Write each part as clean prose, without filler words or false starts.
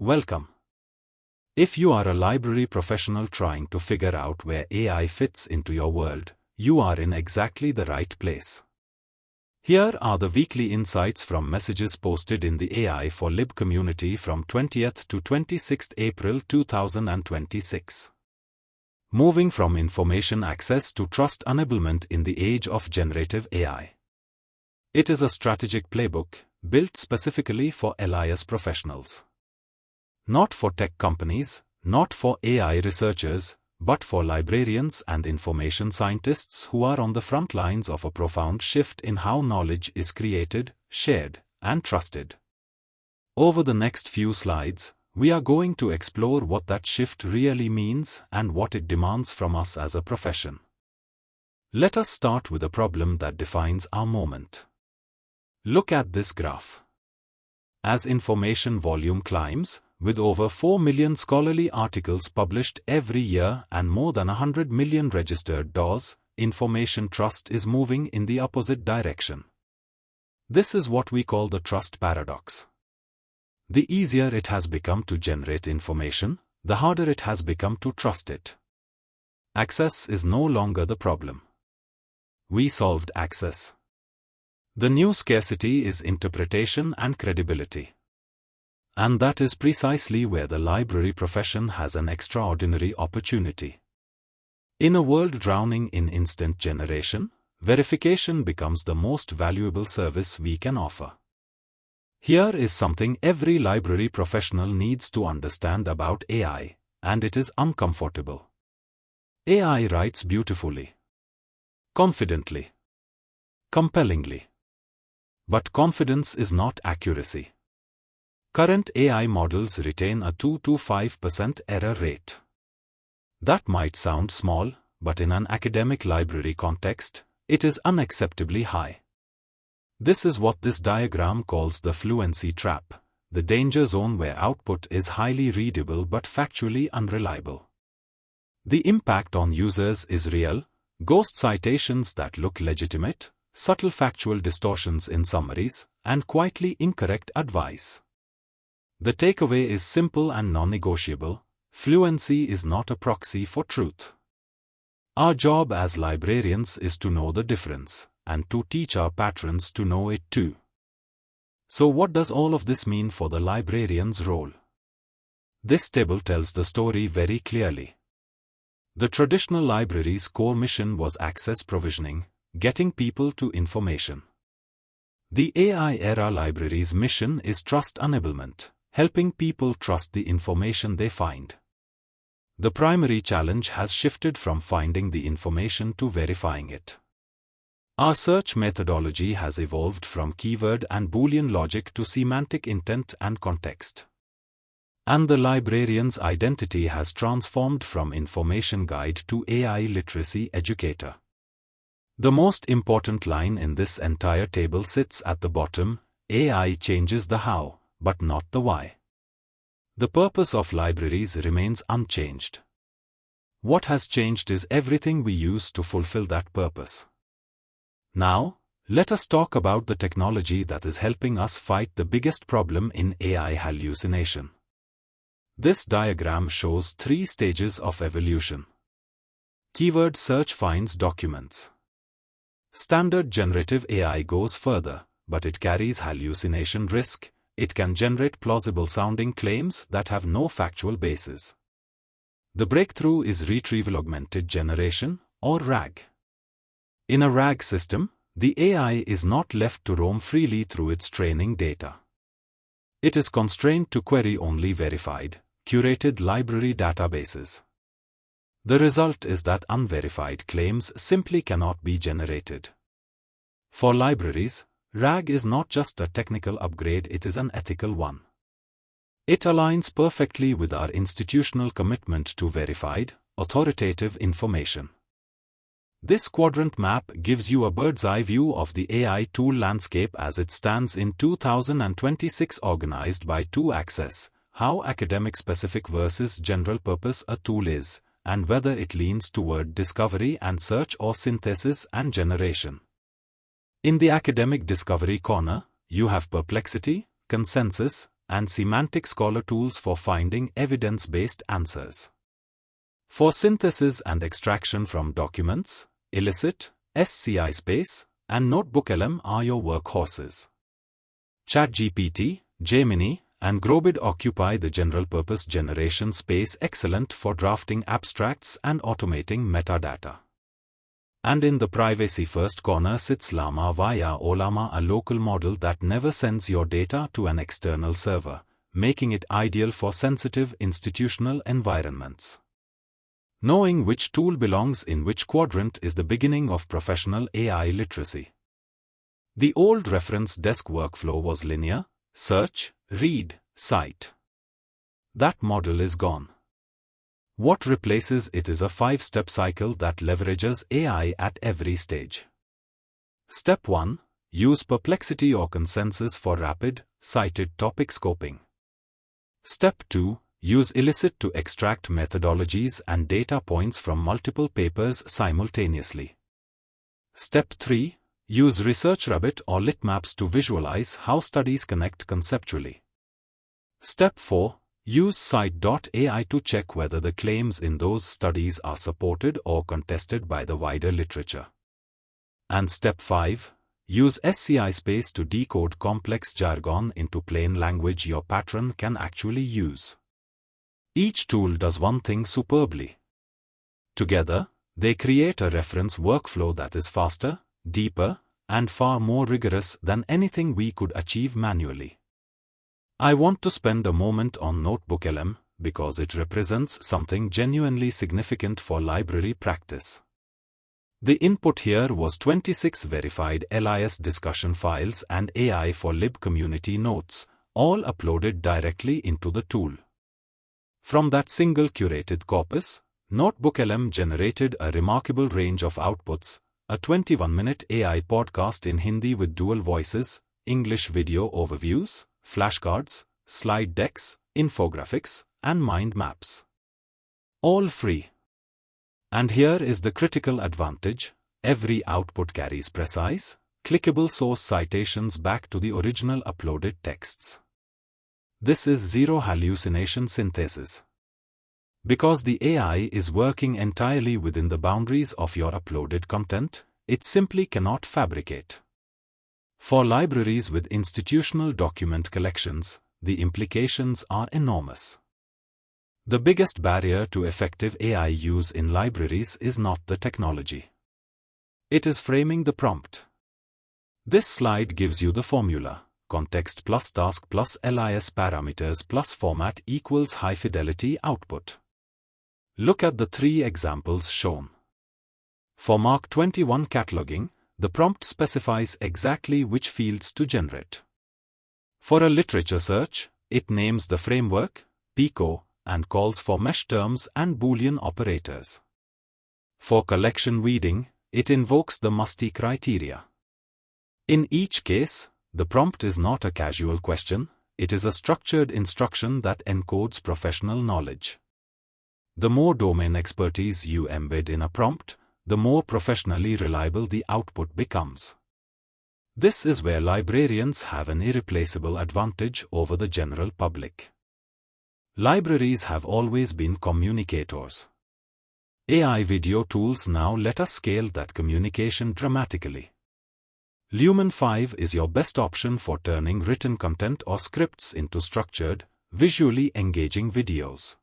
Welcome. If you are a library professional trying to figure out where AI fits into your world, you are in exactly the right place. Here are the weekly insights from messages posted in the AI for Lib community from 20th to 26th April 2026. Moving from information access to trust enablement in the age of generative AI. It is a strategic playbook built specifically for LIS professionals. Not for tech companies, not for AI researchers, but for librarians and information scientists who are on the front lines of a profound shift in how knowledge is created, shared, and trusted. Over the next few slides, we are going to explore what that shift really means and what it demands from us as a profession. Let us start with a problem that defines our moment. Look at this graph. As information volume climbs, with over 4 million scholarly articles published every year and more than 100 million registered DAWs, information trust is moving in the opposite direction. This is what we call the trust paradox. The easier it has become to generate information, the harder it has become to trust it. Access is no longer the problem. We solved access. The new scarcity is interpretation and credibility. And that is precisely where the library profession has an extraordinary opportunity. In a world drowning in instant generation, verification becomes the most valuable service we can offer. Here is something every library professional needs to understand about AI, and it is uncomfortable. AI writes beautifully, confidently, compellingly. But confidence is not accuracy. Current AI models retain a 2 to 5% error rate. That might sound small, but in an academic library context, it is unacceptably high. This is what this diagram calls the Fluency Trap, the danger zone where output is highly readable but factually unreliable. The impact on users is real: ghost citations that look legitimate, subtle factual distortions in summaries, and quietly incorrect advice. The takeaway is simple and non-negotiable: fluency is not a proxy for truth. Our job as librarians is to know the difference, and to teach our patrons to know it too. So what does all of this mean for the librarian's role? This table tells the story very clearly. The traditional library's core mission was access provisioning, getting people to information. The AI-era library's mission is trust enablement, helping people trust the information they find. The primary challenge has shifted from finding the information to verifying it. Our search methodology has evolved from keyword and Boolean logic to semantic intent and context. And the librarian's identity has transformed from information guide to AI literacy educator. The most important line in this entire table sits at the bottom: AI changes the how, but not the why. The purpose of libraries remains unchanged. What has changed is everything we use to fulfill that purpose. Now, let us talk about the technology that is helping us fight the biggest problem in AI hallucination. This diagram shows 3 stages of evolution. Keyword search finds documents. Standard generative AI goes further, but it carries hallucination risk. It can generate plausible-sounding claims that have no factual basis. The breakthrough is retrieval augmented generation, or RAG. In a RAG system, the AI is not left to roam freely through its training data. It is constrained to query only verified, curated library databases. The result is that unverified claims simply cannot be generated. For libraries, RAG is not just a technical upgrade, it is an ethical one. It aligns perfectly with our institutional commitment to verified, authoritative information. This quadrant map gives you a bird's-eye view of the AI tool landscape as it stands in 2026, organized by 2 axes: how academic-specific versus general-purpose a tool is, and whether it leans toward discovery and search or synthesis and generation. In the academic discovery corner, you have perplexity, consensus, and semantic scholar tools for finding evidence-based answers. For synthesis and extraction from documents, LIS AI Space and NotebookLM are your workhorses. ChatGPT, Gemini, and Grobid occupy the general-purpose generation space, excellent for drafting abstracts and automating metadata. And in the privacy-first corner sits Llama via Ollama, a local model that never sends your data to an external server, making it ideal for sensitive institutional environments. Knowing which tool belongs in which quadrant is the beginning of professional AI literacy. The old reference desk workflow was linear: search, read, cite. That model is gone. What replaces it is a 5-step cycle that leverages AI at every stage. Step 1. Use Perplexity or Consensus for rapid, cited topic scoping. Step 2. Use LIS to extract methodologies and data points from multiple papers simultaneously. Step 3. Use ResearchRabbit or Litmaps to visualize how studies connect conceptually. Step 4. Use Cite.ai to check whether the claims in those studies are supported or contested by the wider literature. And Step 5. Use SCI Space to decode complex jargon into plain language your patron can actually use. Each tool does one thing superbly. Together, they create a reference workflow that is faster, deeper, and far more rigorous than anything we could achieve manually. I want to spend a moment on NotebookLM because it represents something genuinely significant for library practice. The input here was 26 verified LIS discussion files and AI for Lib community notes, all uploaded directly into the tool. From that single curated corpus, NotebookLM generated a remarkable range of outputs: a 21-minute AI podcast in Hindi with dual voices, English video overviews, flashcards, slide decks, infographics, and mind maps. All free. And here is the critical advantage: every output carries precise, clickable source citations back to the original uploaded texts. This is zero-hallucination synthesis. Because the AI is working entirely within the boundaries of your uploaded content, it simply cannot fabricate. For libraries with institutional document collections, the implications are enormous. The biggest barrier to effective AI use in libraries is not the technology. It is framing the prompt. This slide gives you the formula: context plus task plus LIS parameters plus format equals high-fidelity output. Look at the 3 examples shown. For Mark 21 cataloging, the prompt specifies exactly which fields to generate. For a literature search, it names the framework, PICO, and calls for mesh terms and Boolean operators. For collection weeding, it invokes the musty criteria. In each case, the prompt is not a casual question, it is a structured instruction that encodes professional knowledge. The more domain expertise you embed in a prompt, the more professionally reliable the output becomes. This is where librarians have an irreplaceable advantage over the general public. Libraries have always been communicators. AI video tools now let us scale that communication dramatically. Lumen 5 is your best option for turning written content or scripts into structured, visually engaging videos.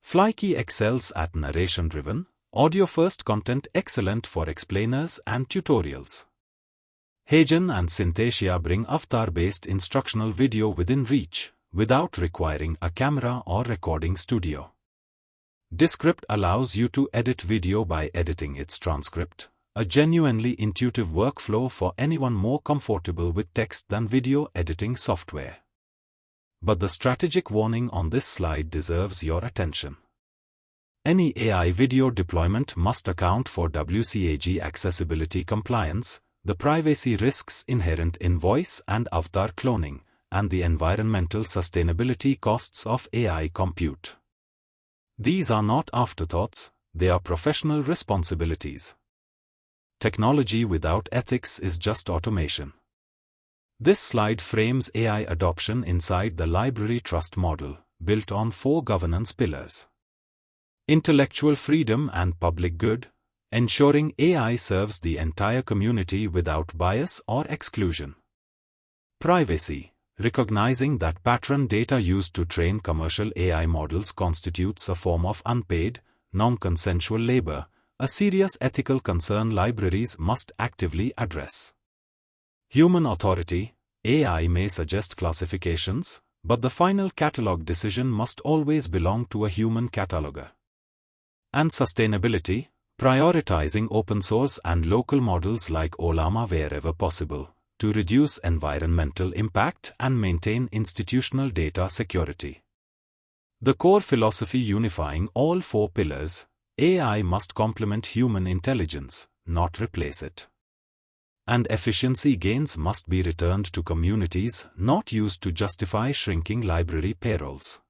Flykey excels at narration-driven, audio-first content, excellent for explainers and tutorials. Hagen and Synthesia bring avatar-based instructional video within reach, without requiring a camera or recording studio. Descript allows you to edit video by editing its transcript, a genuinely intuitive workflow for anyone more comfortable with text than video editing software. But the strategic warning on this slide deserves your attention. Any AI video deployment must account for WCAG accessibility compliance, the privacy risks inherent in voice and avatar cloning, and the environmental sustainability costs of AI compute. These are not afterthoughts, they are professional responsibilities. Technology without ethics is just automation. This slide frames AI adoption inside the library trust model, built on 4 governance pillars. Intellectual freedom and public good, ensuring AI serves the entire community without bias or exclusion. Privacy, recognizing that patron data used to train commercial AI models constitutes a form of unpaid, non-consensual labor, a serious ethical concern libraries must actively address. Human authority, AI may suggest classifications, but the final catalog decision must always belong to a human cataloger. And sustainability, prioritizing open source and local models like Ollama wherever possible, to reduce environmental impact and maintain institutional data security. The core philosophy unifying all 4 pillars: AI must complement human intelligence, not replace it. And efficiency gains must be returned to communities, not used to justify shrinking library payrolls.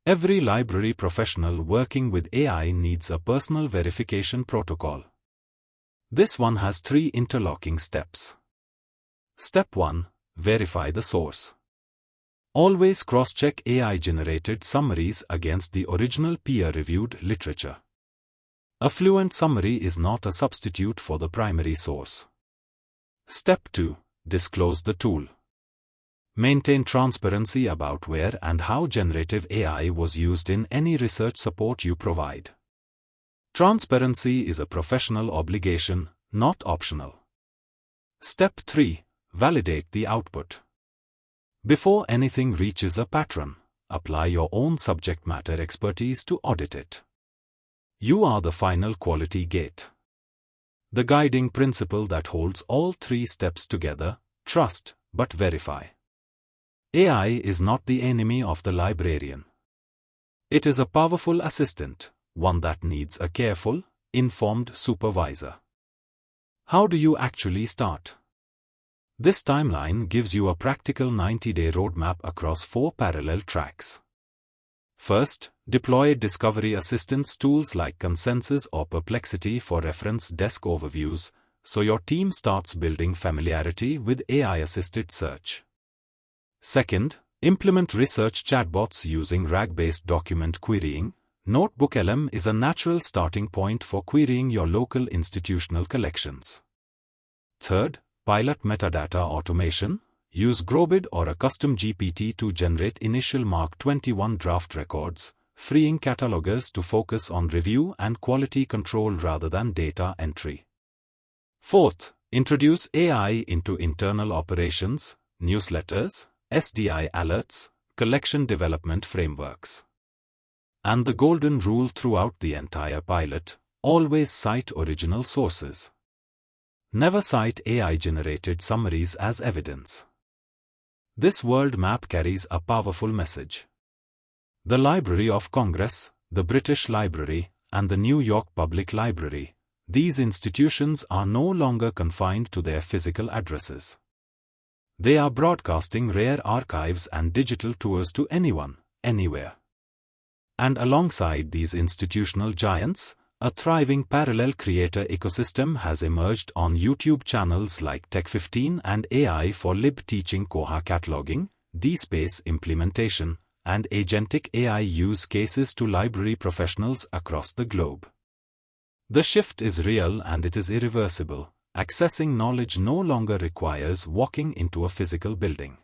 Every library professional working with AI needs a personal verification protocol. This one has 3 interlocking steps. Step 1. Verify the source. Always cross-check AI-generated summaries against the original peer-reviewed literature. A Fluent summary is not a substitute for the primary source. Step 2. Disclose the tool. Maintain transparency about where and how generative AI was used in any research support you provide. Transparency is a professional obligation, not optional. Step 3. Validate the output. Before anything reaches a patron, apply your own subject matter expertise to audit it. You are the final quality gate. The guiding principle that holds all 3 steps together: trust, but verify. AI is not the enemy of the librarian. It is a powerful assistant, one that needs a careful, informed supervisor. How do you actually start? This timeline gives you a practical 90-day roadmap across 4 parallel tracks. First, deploy discovery assistance tools like Consensus or Perplexity for reference desk overviews, so your team starts building familiarity with AI-assisted search. Second, implement research chatbots using RAG-based document querying. NotebookLM is a natural starting point for querying your local institutional collections. Third, pilot metadata automation. Use Grobid or a custom GPT to generate initial Mark 21 draft records, freeing catalogers to focus on review and quality control rather than data entry. Fourth, introduce AI into internal operations, newsletters, SDI alerts, collection development frameworks. And the golden rule throughout the entire pilot: always cite original sources. Never cite AI-generated summaries as evidence. This world map carries a powerful message. The Library of Congress, the British Library, and the New York Public Library, these institutions are no longer confined to their physical addresses. They are broadcasting rare archives and digital tours to anyone, anywhere. And alongside these institutional giants, a thriving parallel creator ecosystem has emerged on YouTube channels like Tech15 and AI for Lib teaching Koha cataloging, DSpace implementation, and agentic AI use cases to library professionals across the globe. The shift is real and it is irreversible. Accessing knowledge no longer requires walking into a physical building.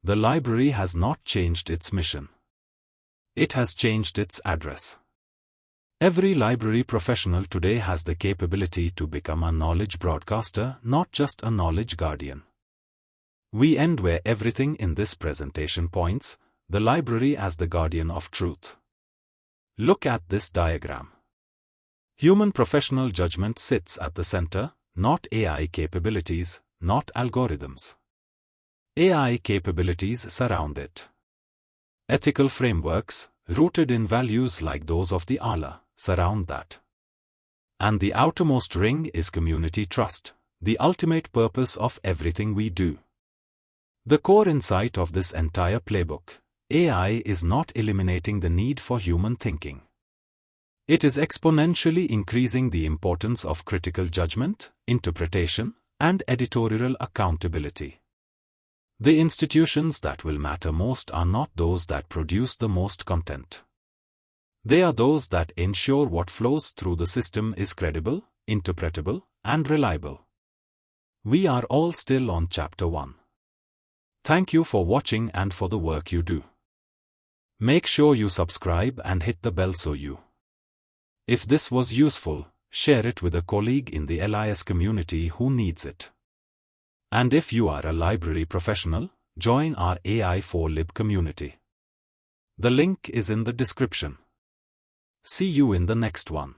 The library has not changed its mission. It has changed its address. Every library professional today has the capability to become a knowledge broadcaster, not just a knowledge guardian. We end where everything in this presentation points: the library as the guardian of truth. Look at this diagram. Human professional judgment sits at the center, not AI capabilities, not algorithms. AI capabilities surround it. Ethical frameworks, rooted in values like those of the Allah, surround that. And the outermost ring is community trust, the ultimate purpose of everything we do. The core insight of this entire playbook: AI is not eliminating the need for human thinking. It is exponentially increasing the importance of critical judgment, interpretation, and editorial accountability. The institutions that will matter most are not those that produce the most content. They are those that ensure what flows through the system is credible, interpretable, and reliable. We are all still on Chapter 1. Thank you for watching and for the work you do. Make sure you subscribe and hit the bell so you. If this was useful, share it with a colleague in the LIS community who needs it. And if you are a library professional, join our AI for Lib community. The link is in the description. See you in the next one.